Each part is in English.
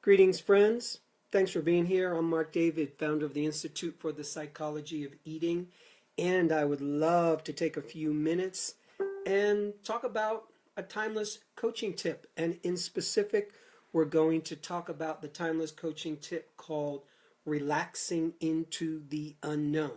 Greetings, friends. Thanks for being here. I'm Marc David, founder of the Institute for the Psychology of Eating, and I would love to take a few minutes and talk about a timeless coaching tip. And in specific, we're going to talk about the timeless coaching tip called relaxing into the unknown.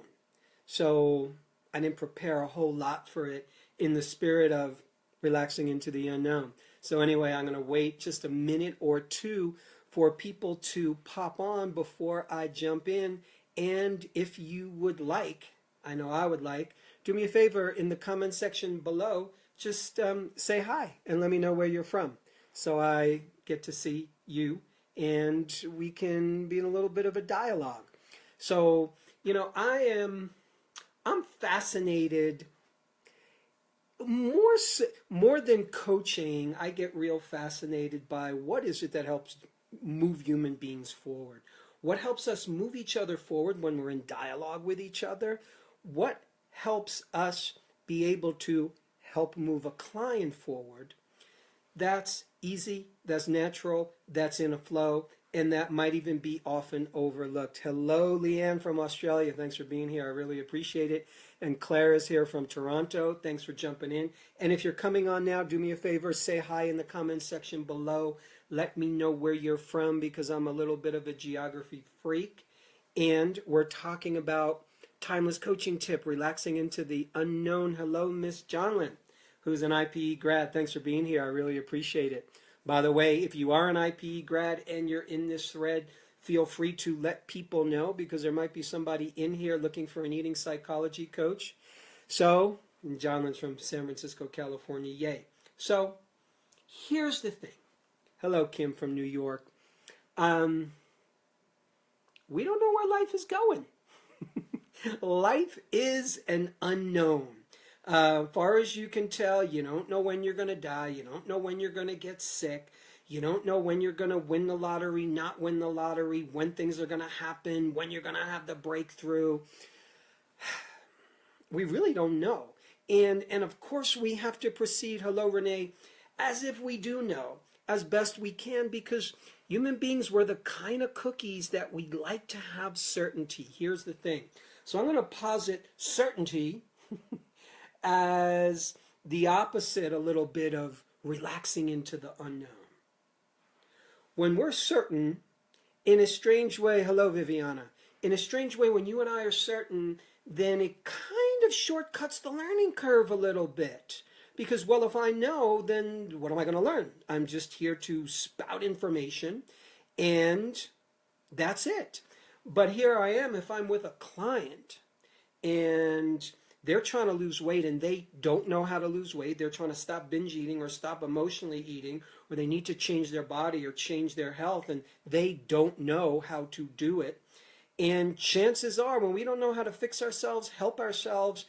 So I didn't prepare a whole lot for it in the spirit of relaxing into the unknown. So anyway, I'm going to wait just a minute or two for people to pop on before I jump in. And if you would like, I know I would like, do me a favor in the comment section below, just say hi and let me know where you're from so I get to see you and we can be in a little bit of a dialogue. So, I'm fascinated. More than coaching, I get real fascinated by what is it that helps move human beings forward. What helps us move each other forward when we're in dialogue with each other? What helps us be able to help move a client forward? That's easy, that's natural, that's in a flow, and that might even be often overlooked. Hello, Leanne from Australia. Thanks for being here. I really appreciate it. And Claire is here from Toronto. Thanks for jumping in. And if you're coming on now, do me a favor, say hi in the comments section below. Let me know where you're from because I'm a little bit of a geography freak. And we're talking about timeless coaching tip, relaxing into the unknown. Hello, Miss Jonlin, who's an IPE grad. Thanks for being here. I really appreciate it. By the way, if you are an IPE grad and you're in this thread, feel free to let people know because there might be somebody in here looking for an eating psychology coach. So, Jonlin's from San Francisco, California. Yay. So, here's the thing. Hello, Kim from New York. We don't know where life is going. Life is an unknown. Far as you can tell, you don't know when you're going to die. You don't know when you're going to get sick. You don't know when you're going to win the lottery, not win the lottery, when things are going to happen, when you're going to have the breakthrough. We really don't know. And of course, we have to proceed, hello, Renee, as if we do know, as best we can, because human beings were the kind of cookies that we like to have certainty. Here's the thing. So I'm going to posit certainty as the opposite a little bit of relaxing into the unknown. When we're certain, in a strange way, hello Viviana, in a strange way when you and I are certain, then it kind of shortcuts the learning curve a little bit. Because, well, if I know, then what am I going to learn? I'm just here to spout information and that's it. But here I am, if I'm with a client and they're trying to lose weight and they don't know how to lose weight. They're trying to stop binge eating or stop emotionally eating, or they need to change their body or change their health and they don't know how to do it. And chances are when we don't know how to fix ourselves, help ourselves,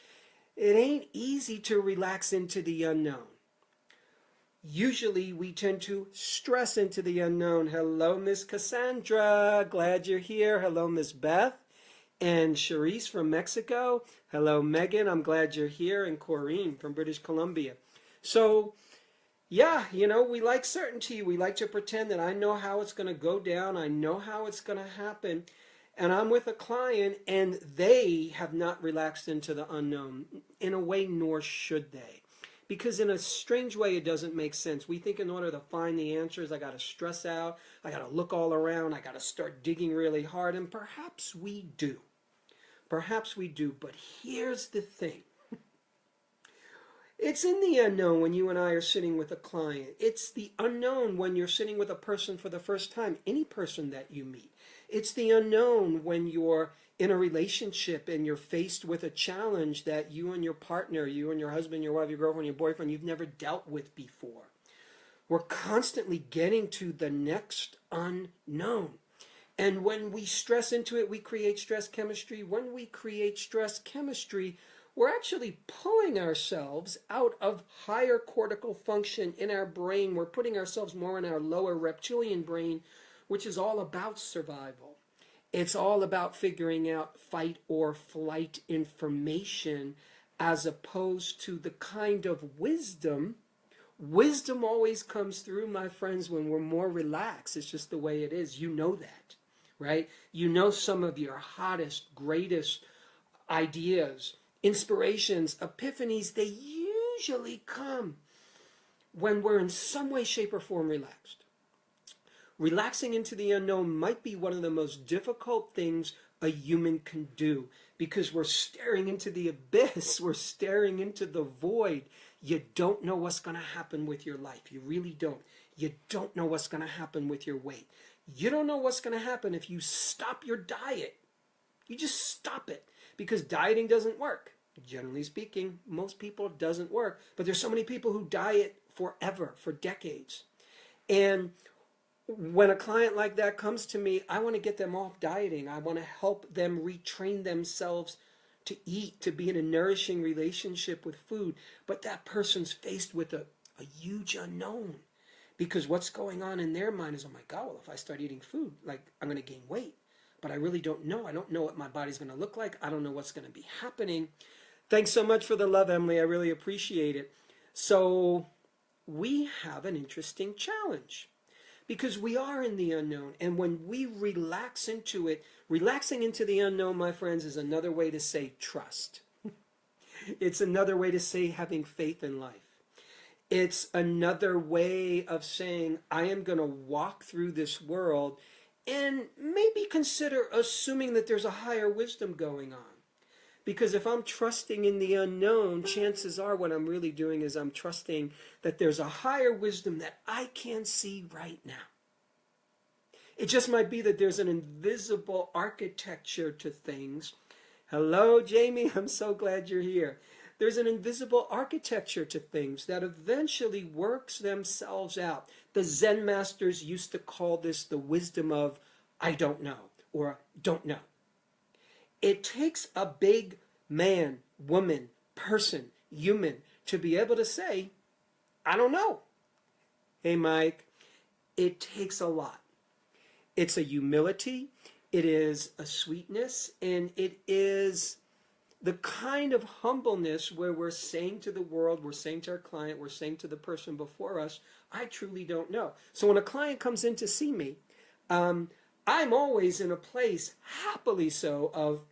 it ain't easy to relax into the unknown. Usually we tend to stress into the unknown. Hello, Miss Cassandra. Glad you're here. Hello, Miss Beth. And Charisse from Mexico. Hello, Megan. I'm glad you're here. And Corrine from British Columbia. So, yeah, we like certainty. We like to pretend that I know how it's going to go down. I know how it's going to happen. And I'm with a client and they have not relaxed into the unknown. In a way, nor should they. Because in a strange way, it doesn't make sense. We think in order to find the answers, I got to stress out. I got to look all around. I got to start digging really hard. And perhaps we do. Perhaps we do, but here's the thing. It's in the unknown when you and I are sitting with a client. It's the unknown when you're sitting with a person for the first time, any person that you meet. It's the unknown when you're in a relationship and you're faced with a challenge that you and your partner, you and your husband, your wife, your girlfriend, your boyfriend, you've never dealt with before. We're constantly getting to the next unknown. And when we stress into it, we create stress chemistry. When we create stress chemistry, we're actually pulling ourselves out of higher cortical function in our brain. We're putting ourselves more in our lower reptilian brain, which is all about survival. It's all about figuring out fight or flight information as opposed to the kind of wisdom Wisdom always comes through, my friends, when we're more relaxed. It's just the way it is. You know that, right? You know some of your hottest, greatest ideas, inspirations, epiphanies, they usually come when we're in some way, shape, or form relaxed. Relaxing into the unknown might be one of the most difficult things a human can do because we're staring into the abyss. We're staring into the void. You don't know what's going to happen with your life. You really don't. You don't know what's going to happen with your weight. You don't know what's going to happen if you stop your diet. You just stop it because dieting doesn't work. Generally speaking, most people it doesn't work. But there's so many people who diet forever, for decades. And when a client like that comes to me, I want to get them off dieting. I want to help them retrain themselves to eat, to be in a nourishing relationship with food. But that person's faced with a huge unknown because what's going on in their mind is, oh my God, well, if I start eating food, like I'm going to gain weight. But I really don't know. I don't know what my body's going to look like. I don't know what's going to be happening. Thanks so much for the love, Emily. I really appreciate it. So we have an interesting challenge because we are in the unknown. And when we relax into it, relaxing into the unknown, my friends, is another way to say trust. It's another way to say having faith in life. It's another way of saying, I am going to walk through this world and maybe consider assuming that there's a higher wisdom going on. Because if I'm trusting in the unknown, chances are what I'm really doing is I'm trusting that there's a higher wisdom that I can't see right now. It just might be that there's an invisible architecture to things. Hello, Jamie. I'm so glad you're here. There's an invisible architecture to things that eventually works themselves out. The Zen masters used to call this the wisdom of I don't know or don't know. It takes a big man, woman, person, human to be able to say, I don't know. Hey, Mike, it takes a lot. It's a humility, it is a sweetness, and it is the kind of humbleness where we're saying to the world, we're saying to our client, we're saying to the person before us, I truly don't know. So when a client comes in to see me, I'm always in a place, happily so, of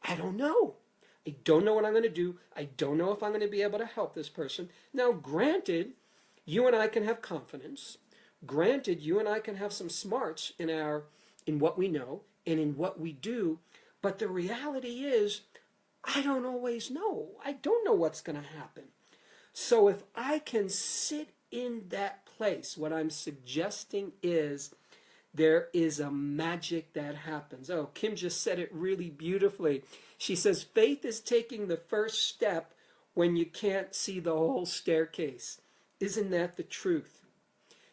I don't know. I don't know what I'm going to do. I don't know if I'm going to be able to help this person. Now, granted, you and I can have confidence. Granted, you and I can have some smarts in what we know and in what we do. But the reality is, I don't always know. I don't know what's going to happen. So if I can sit in that place, what I'm suggesting is there is a magic that happens. Oh, Kim just said it really beautifully. She says, faith is taking the first step when you can't see the whole staircase. Isn't that the truth?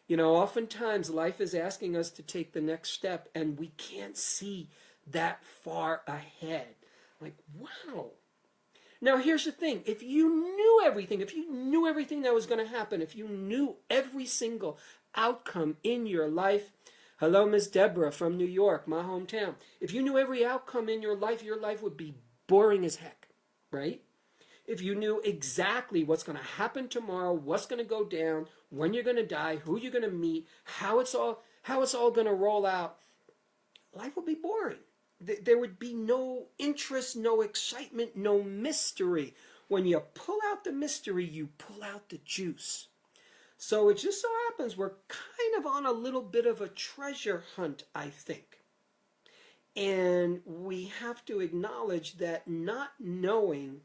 You know, oftentimes life is asking us to take the next step and we can't see that far ahead. Like, wow. Now, here's the thing. If you knew everything that was going to happen, if you knew every single outcome in your life, hello, Miss Deborah from New York, my hometown. If you knew every outcome in your life would be boring as heck, right? If you knew exactly what's going to happen tomorrow, what's going to go down, when you're going to die, who you're going to meet, how it's all going to roll out, life would be boring. There would be no interest, no excitement, no mystery. When you pull out the mystery, you pull out the juice. So it just so happens we're kind of on a little bit of a treasure hunt, I think. And we have to acknowledge that not knowing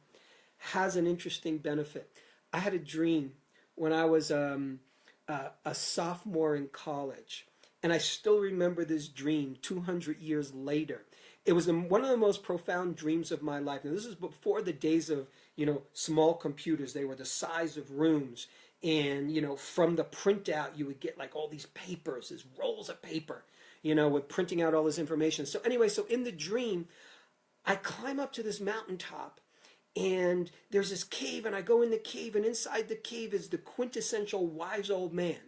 has an interesting benefit. I had a dream when I was a sophomore in college. And I still remember this dream 200 years later. It was one of the most profound dreams of my life. And this is before the days of, small computers. They were the size of rooms. And, from the printout, you would get like all these papers, these rolls of paper, with printing out all this information. So anyway, so in the dream, I climb up to this mountaintop and there's this cave and I go in the cave and inside the cave is the quintessential wise old man.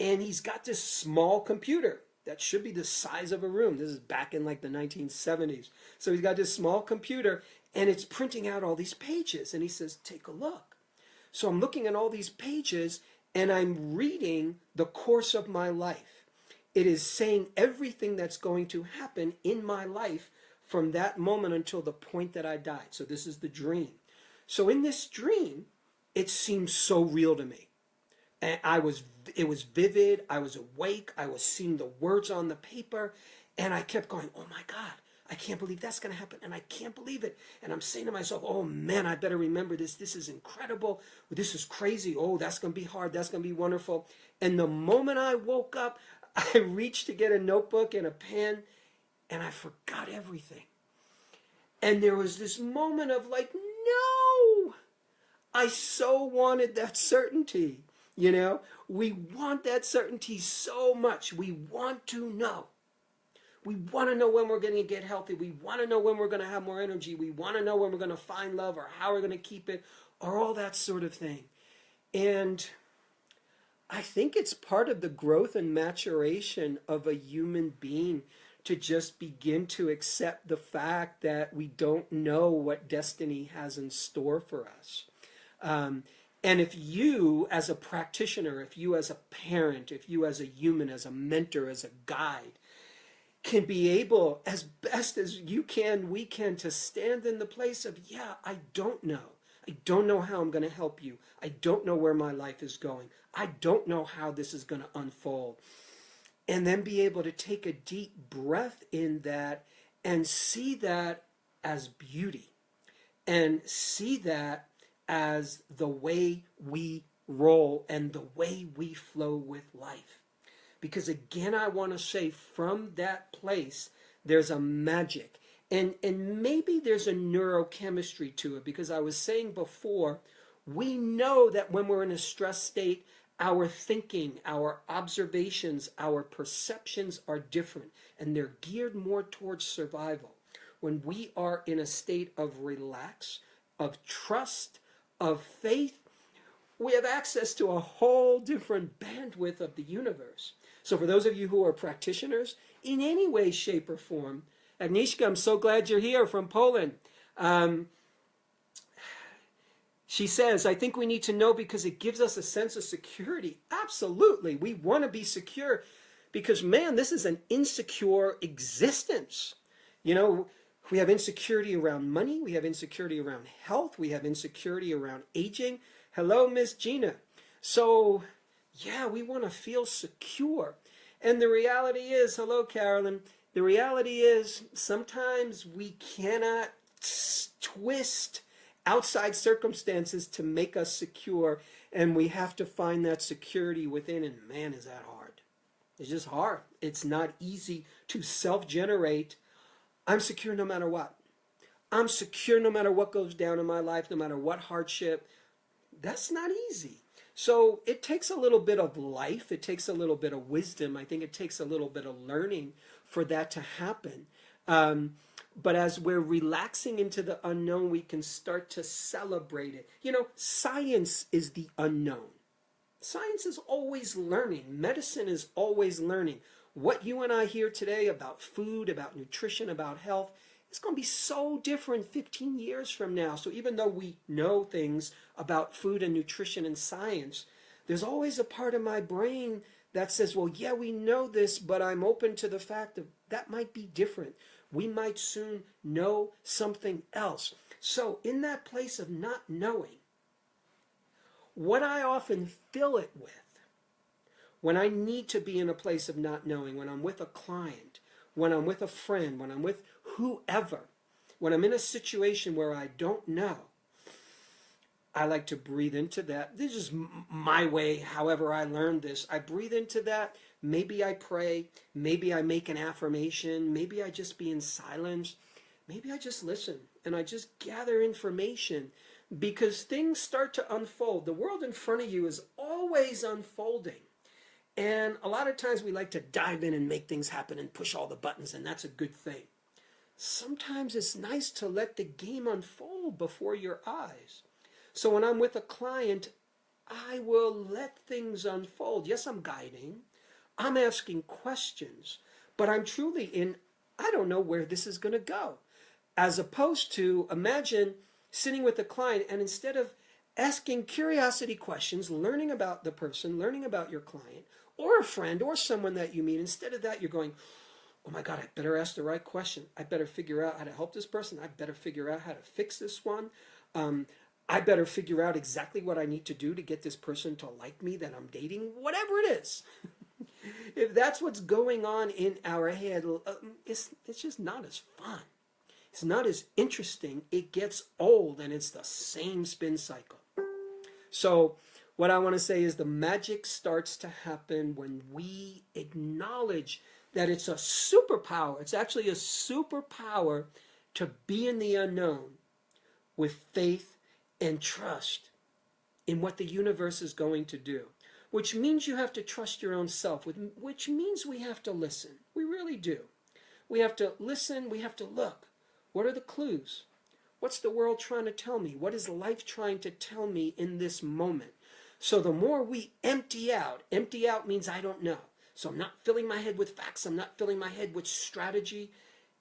And he's got this small computer that should be the size of a room. This is back in like the 1970s. So he's got this small computer and it's printing out all these pages. And he says, take a look. So I'm looking at all these pages and I'm reading the course of my life. It is saying everything that's going to happen in my life from that moment until the point that I died. So this is the dream. So in this dream, it seems so real to me. And it was vivid. I was awake. I was seeing the words on the paper, and I kept going, oh my God, I can't believe that's going to happen, and I can't believe it. And I'm saying to myself, oh man, I better remember this. This is incredible. This is crazy. Oh, that's going to be hard. That's going to be wonderful. And the moment I woke up, I reached to get a notebook and a pen, and I forgot everything. And there was this moment of like, no, I so wanted that certainty. You know, we want that certainty so much. We want to know. We want to know when we're going to get healthy. We want to know when we're going to have more energy. We want to know when we're going to find love or how we're going to keep it or all that sort of thing. And I think it's part of the growth and maturation of a human being to just begin to accept the fact that we don't know what destiny has in store for us. And if you as a practitioner, if you as a parent, if you as a human, as a mentor, as a guide, can be able, as best as you can, we can, to stand in the place of, yeah, I don't know. I don't know how I'm going to help you. I don't know where my life is going. I don't know how this is going to unfold. And then be able to take a deep breath in that and see that as beauty and see that as the way we roll and the way we flow with life. Because again, I want to say from that place, there's a magic. And maybe there's a neurochemistry to it, because I was saying before, we know that when we're in a stress state, our thinking, our observations, our perceptions are different, and they're geared more towards survival. When we are in a state of relax, of trust, of faith, we have access to a whole different bandwidth of the universe. So for those of you who are practitioners, in any way, shape, or form, Agnieszka, I'm so glad you're here from Poland. She says, I think we need to know because it gives us a sense of security. Absolutely. We want to be secure because, man, this is an insecure existence. You know, we have insecurity around money. We have insecurity around health. We have insecurity around aging. Hello, Miss Gina. So, yeah, we want to feel secure. And the reality is, hello, Carolyn, the reality is sometimes we cannot twist outside circumstances to make us secure, and we have to find that security within, and man, is that hard. It's just hard. It's not easy to self-generate. I'm secure no matter what. I'm secure no matter what goes down in my life, no matter what hardship. That's not easy. So it takes a little bit of life. It takes a little bit of wisdom. I think it takes a little bit of learning for that to happen. But as we're relaxing into the unknown, we can start to celebrate it. You know, science is the unknown. Science is always learning. Medicine is always learning. What you and I hear today about food, about nutrition, about health, it's going to be so different 15 years from now. So even though we know things about food and nutrition and science, there's always a part of my brain that says, well, yeah, we know this, but I'm open to the fact that that might be different. We might soon know something else. So in that place of not knowing, what I often fill it with, when I need to be in a place of not knowing, when I'm with a client, when I'm with a friend, when I'm with whoever, when I'm in a situation where I don't know, I like to breathe into that. This is my way, however I learned this. I breathe into that. Maybe I pray. Maybe I make an affirmation. Maybe I just be in silence. Maybe I just listen and I just gather information, because things start to unfold. The world in front of you is always unfolding. And a lot of times we like to dive in and make things happen and push all the buttons, and that's a good thing. Sometimes it's nice to let the game unfold before your eyes. So when I'm with a client, I will let things unfold. Yes, I'm guiding. I'm asking questions. But I'm truly in, I don't know where this is going to go. As opposed to, imagine sitting with a client and instead of asking curiosity questions, learning about the person, learning about your client, or a friend, or someone that you meet. Instead of that, you're going, oh my God, I better ask the right question. I better figure out how to help this person. I better figure out how to fix this one. I better figure out exactly what I need to do to get this person to like me that I'm dating, whatever it is. If that's what's going on in our head, it's just not as fun. It's not as interesting. It gets old and it's the same spin cycle. So what I want to say is the magic starts to happen when we acknowledge that it's a superpower. It's actually a superpower to be in the unknown with faith and trust in what the universe is going to do. Which means you have to trust your own self, which means we have to listen. We really do. We have to listen, we have to look. What are the clues? What's the world trying to tell me? What is life trying to tell me in this moment? So the more we empty out means I don't know. So I'm not filling my head with facts, I'm not filling my head with strategy.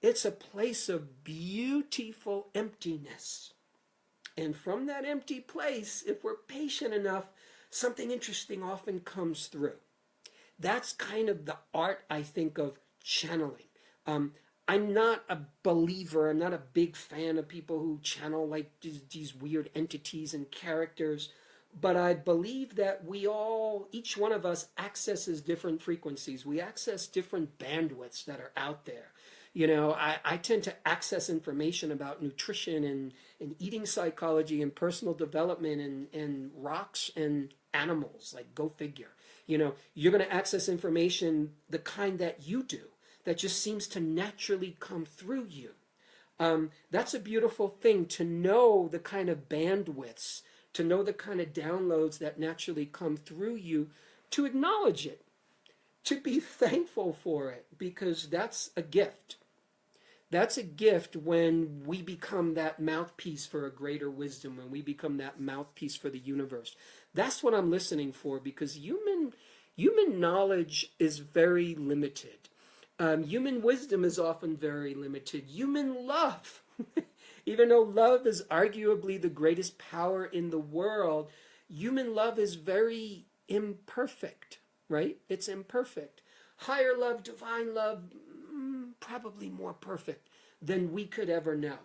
It's a place of beautiful emptiness. And from that empty place, if we're patient enough, something interesting often comes through. That's kind of the art, I think, of channeling. I'm not a believer, I'm not a big fan of people who channel like these weird entities and characters, but I believe that each one of us accesses different frequencies. We access different bandwidths that are out there. You know, I tend to access information about nutrition and eating psychology and personal development and rocks and animals, like go figure. You know, you're going to access information the kind that you do, that just seems to naturally come through you. That's a beautiful thing, to know the kind of bandwidths, to know the kind of downloads that naturally come through you, to acknowledge it, to be thankful for it, because that's a gift. That's a gift when we become that mouthpiece for a greater wisdom, when we become that mouthpiece for the universe. That's what I'm listening for, because human knowledge is very limited. Human wisdom is often very limited. Human love, even though love is arguably the greatest power in the world, human love is very imperfect, right? It's imperfect. Higher love, divine love, probably more perfect than we could ever know.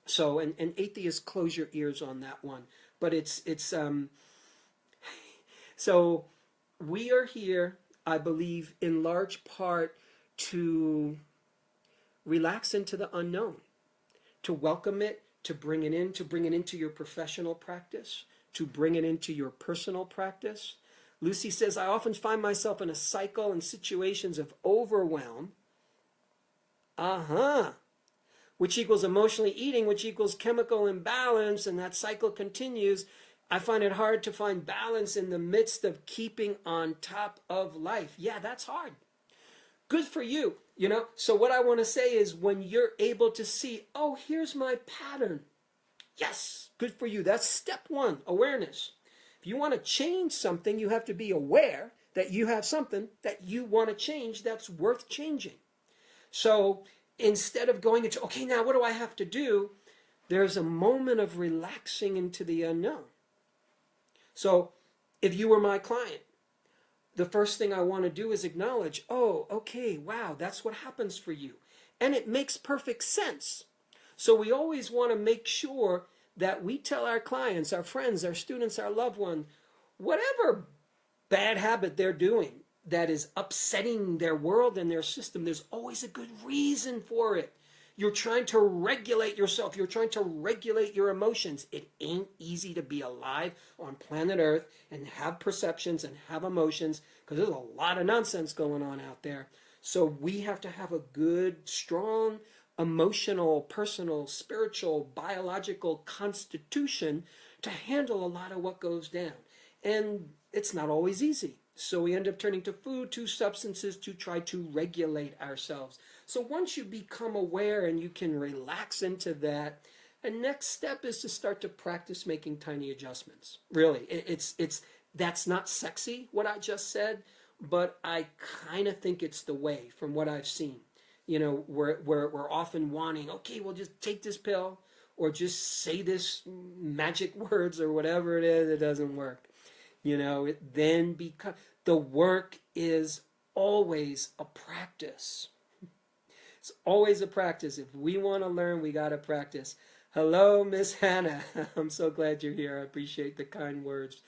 So, and atheists, close your ears on that one. But so we are here, I believe, in large part to relax into the unknown, to welcome it, to bring it into your professional practice, to bring it into your personal practice. Lucy says, I often find myself in a cycle and situations of overwhelm, which equals emotionally eating, which equals chemical imbalance, and that cycle continues. I find it hard to find balance in the midst of keeping on top of life. Yeah, that's hard. Good for you, you know. So what I want to say is, when you're able to see, oh, here's my pattern. Yes, good for you. That's step one, awareness. If you want to change something, you have to be aware that you have something that you want to change that's worth changing. So instead of going into, okay, now what do I have to do? There's a moment of relaxing into the unknown. So if you were my client, the first thing I want to do is acknowledge, oh, okay, wow, that's what happens for you. And it makes perfect sense. So we always want to make sure that we tell our clients, our friends, our students, our loved one, whatever bad habit they're doing that is upsetting their world and their system, there's always a good reason for it. You're trying to regulate yourself. You're trying to regulate your emotions. It ain't easy to be alive on planet Earth and have perceptions and have emotions, because there's a lot of nonsense going on out there. So we have to have a good, strong, emotional, personal, spiritual, biological constitution to handle a lot of what goes down. And it's not always easy. So we end up turning to food, to substances, to try to regulate ourselves. So once you become aware and you can relax into that, the next step is to start to practice making tiny adjustments. Really, that's not sexy, what I just said, but I kind of think it's the way from what I've seen. You know, we're often wanting, okay, well, just take this pill, or just say this magic words or whatever it is. It doesn't work. It then becomes, the work is always a practice. It's always a practice. If we want to learn, we got to practice. Hello, Miss Hannah. I'm so glad you're here. I appreciate the kind words.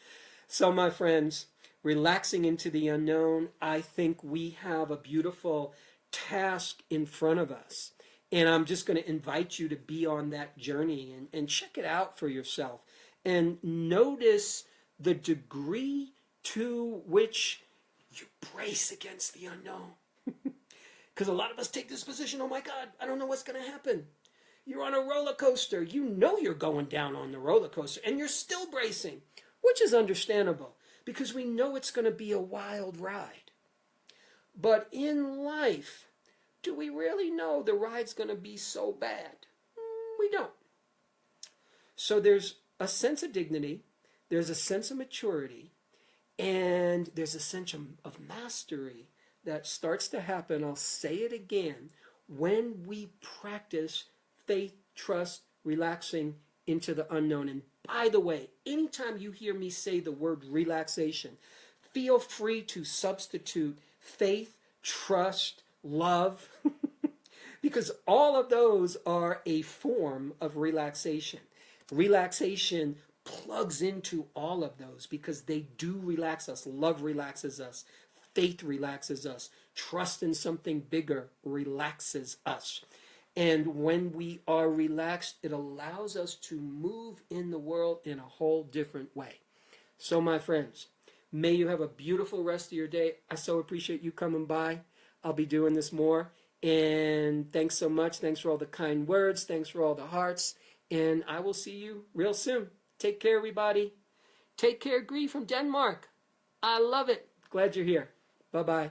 So, my friends, relaxing into the unknown, I think we have a beautiful task in front of us. And I'm just going to invite you to be on that journey and check it out for yourself. And notice the degree to which you brace against the unknown. Because a lot of us take this position, oh my God, I don't know what's going to happen. You're on a roller coaster. You know you're going down on the roller coaster, and you're still bracing, which is understandable because we know it's going to be a wild ride. But in life, do we really know the ride's going to be so bad? We don't. So there's a sense of dignity, there's a sense of maturity, and there's a sense of mastery that starts to happen. I'll say it again. When we practice faith, trust, relaxing into the unknown. And by the way, anytime you hear me say the word relaxation, feel free to substitute faith, trust, love, because all of those are a form of relaxation. Relaxation plugs into all of those because they do relax us. Love relaxes us. Faith relaxes us. Trust in something bigger relaxes us. And when we are relaxed, it allows us to move in the world in a whole different way. So, my friends, may you have a beautiful rest of your day. I so appreciate you coming by. I'll be doing this more. And thanks so much. Thanks for all the kind words. Thanks for all the hearts. And I will see you real soon. Take care, everybody. Take care, Gree from Denmark. I love it. Glad you're here. Bye-bye.